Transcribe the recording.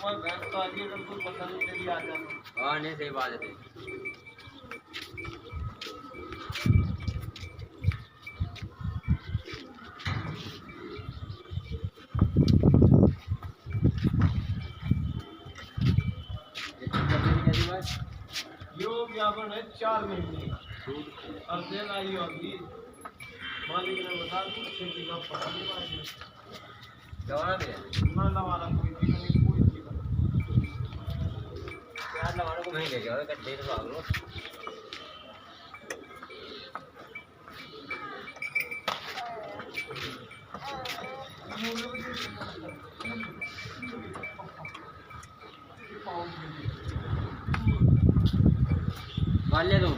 कोई भैंस तो आगे अगर कोई पसंद नहीं आ जाता। हाँ नहीं सही बात है। यो क्या बना 4 महीने अब देना आई होगी मालिक ने बता दी खेती का पता नहीं मालूम दवा दे ना लवाना कोई चीज नहीं कोई चीज यार लवाने को नहीं ले जाओ गड्ढे से भाग लो। मान ले तुम